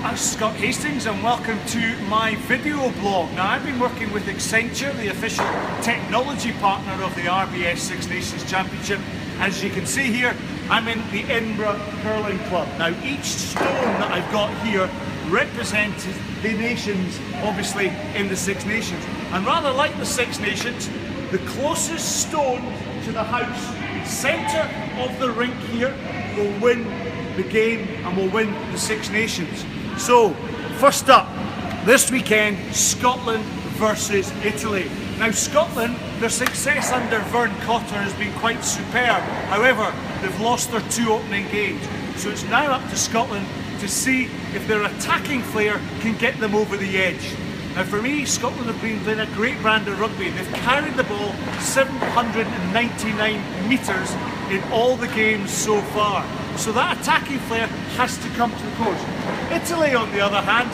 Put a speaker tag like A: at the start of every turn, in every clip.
A: I'm Scott Hastings and welcome to my video blog. Now I've been working with Accenture, the official technology partner of the RBS Six Nations Championship. As you can see here, I'm in the Edinburgh Curling Club. Now each stone that I've got here represents the nations, obviously in the Six Nations. And rather like the Six Nations, the closest stone to the house, centre of the rink here, will win the game and will win the Six Nations. So, first up, this weekend, Scotland versus Italy. Now Scotland, their success under Vern Cotter has been quite superb. However, they've lost their two opening games. So it's now up to Scotland to see if their attacking flair can get them over the edge. Now for me, Scotland have been playing a great brand of rugby. They've carried the ball 799 metres in all the games so far. So that attacking flair has to come to the course. Italy, on the other hand,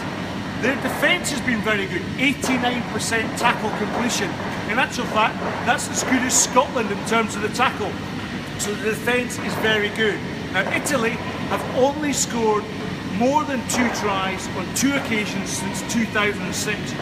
A: their defence has been very good, 89% tackle completion. In actual fact, that's as good as Scotland in terms of the tackle. So the defence is very good. Now Italy have only scored more than 2 tries on 2 occasions since 2006.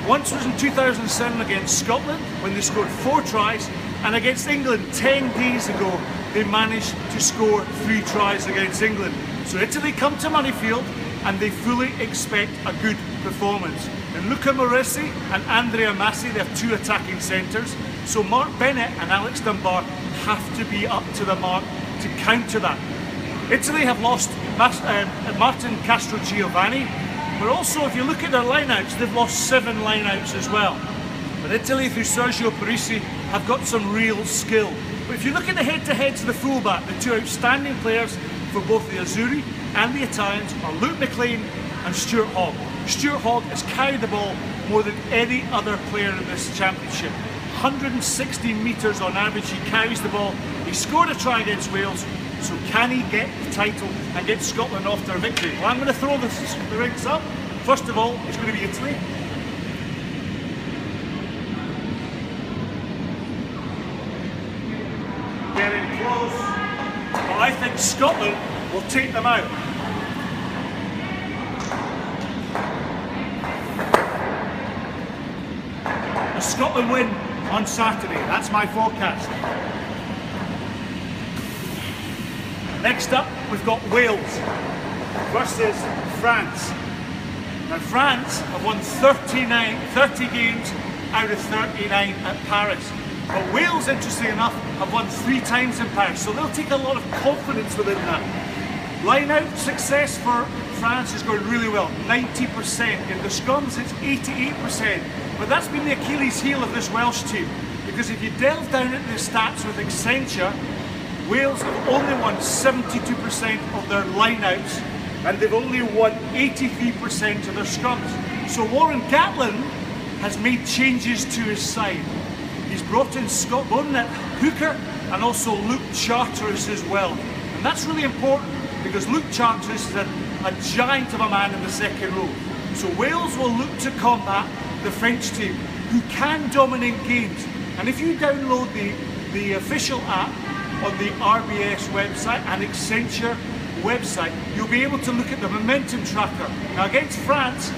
A: Once was in 2007 against Scotland when they scored 4 tries, and against England 10 days ago they managed to score 3 tries against England. So Italy come to Murrayfield and they fully expect a good performance. And Luca Moresi and Andrea Massi, they have 2 attacking centres, so Mark Bennett and Alex Dunbar have to be up to the mark to counter that. Italy have lost Martin Castrogiovanni, but also if you look at their lineouts, they've lost 7 lineouts as well. But Italy, through Sergio Parisi, have got some real skill. But if you look at the head-to-heads of the fullback, the 2 outstanding players for both the Azzurri and the Italians are Luke McLean and Stuart Hogg. Stuart Hogg has carried the ball more than any other player in this championship. 160 metres on average he carries the ball. He scored a try against Wales, so can he get the title and get Scotland off their victory? Well, I'm going to throw the rings up. First of all, it's going to be Italy. Getting close. Well, I think Scotland will take them out. A Scotland win on Saturday. That's my forecast. Next up, we've got Wales versus France. Now France have won 30 games out of 39 at Paris. But Wales, interestingly enough, have won 3 times in Paris, so they'll take a lot of confidence within that. Line-out success for France is going really well, 90%. In the scrums, it's 88%. But that's been the Achilles heel of this Welsh team, because if you delve down into the stats with Accenture, Wales have only won 72% of their line-outs, and they've only won 83% of their scrums. So Warren Gatland has made changes to his side. He's brought in Scott Bonnet, hooker, and also Luke Charteris as well. And that's really important because Luke Charteris is a giant of a man in the second row. So Wales will look to combat the French team, who can dominate games. And if you download the official app on the RBS website and Accenture website, you'll be able to look at the momentum tracker. Now against France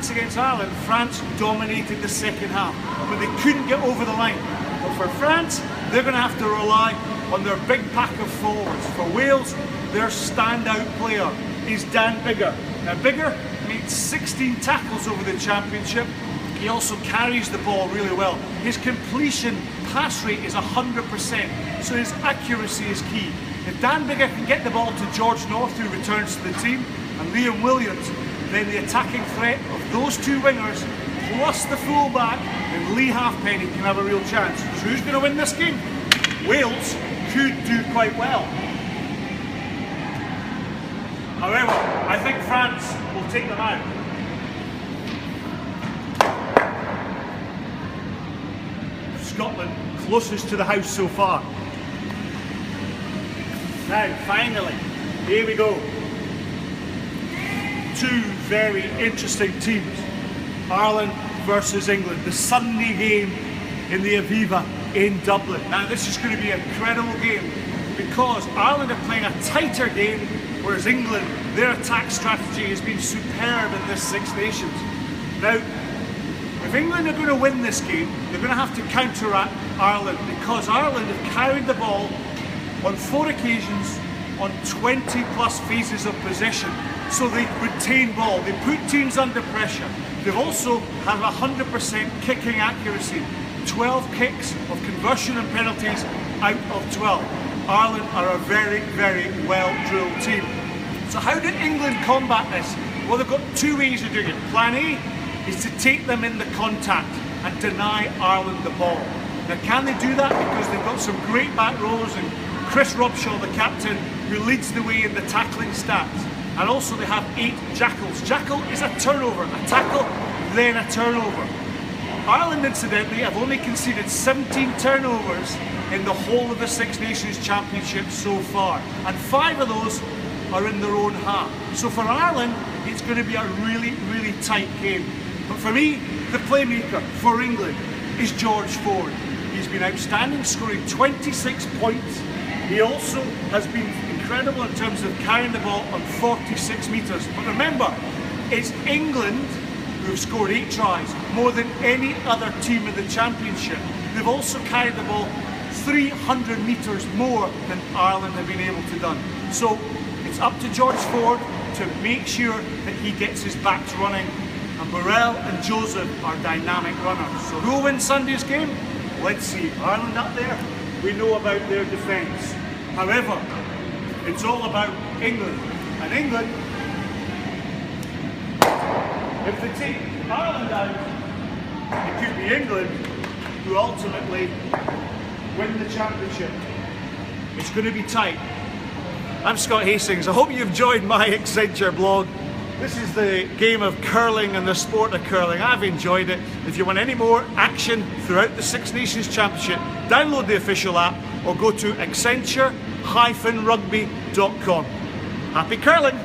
A: against Ireland, France dominated the second half, but they couldn't get over the line. But for France, they're going to have to rely on their big pack of forwards. For Wales, their standout player is Dan Biggar. Now Biggar made 16 tackles over the championship. He also carries the ball really well. His completion pass rate is 100%, so his accuracy is key. If Dan Biggar can get the ball to George North, who returns to the team, and Liam Williams, then the attacking threat of those 2 wingers, plus the fullback and Lee Halfpenny, can have a real chance. So who's going to win this game? Wales could do quite well. However, I think France will take them out. Scotland closest to the house so far. Now, finally, here we go. 2 very interesting teams. Ireland versus England, the Sunday game in the Aviva in Dublin. Now this is going to be an incredible game because Ireland are playing a tighter game, whereas England, Their attack strategy has been superb in this Six Nations. Now, if England are going to win this game, they're going to have to counteract Ireland, because Ireland have carried the ball on 4 occasions on 20 plus phases of possession. So they retain ball, they put teams under pressure. They've also have 100% kicking accuracy, 12 kicks of conversion and penalties out of 12. Ireland are a very, very well-drilled team. So how do England combat this? Well, they've got 2 ways of doing it. Plan A is to take them in the contact and deny Ireland the ball. Now, can they do that? Because they've got some great back rows, and Chris Robshaw, the captain, who leads the way in the tackling stats. And also they have 8 jackals. Jackal is a turnover, a tackle, then a turnover. Ireland, incidentally, have only conceded 17 turnovers in the whole of the Six Nations Championship so far. And 5 of those are in their own half. So for Ireland, it's going to be a really, really tight game. But for me, the playmaker for England is George Ford. He's been outstanding, scoring 26 points. He also has been incredible in terms of carrying the ball on 46 metres. But remember, it's England who have scored 8 tries, more than any other team in the championship. They've also carried the ball 300 metres more than Ireland have been able to do. So it's up to George Ford to make sure that he gets his backs running. And Burrell and Joseph are dynamic runners. So who will win Sunday's game? Let's see. Ireland up there, we know about their defence. However, it's all about England. And England, if they take Ireland out, it could be England who ultimately win the championship. It's going to be tight. I'm Scott Hastings. I hope you enjoyed my Accenture blog. This is the game of curling and the sport of curling. I've enjoyed it. If you want any more action throughout the Six Nations Championship, download the official app or go to Accenture-rugby.com. Happy curling!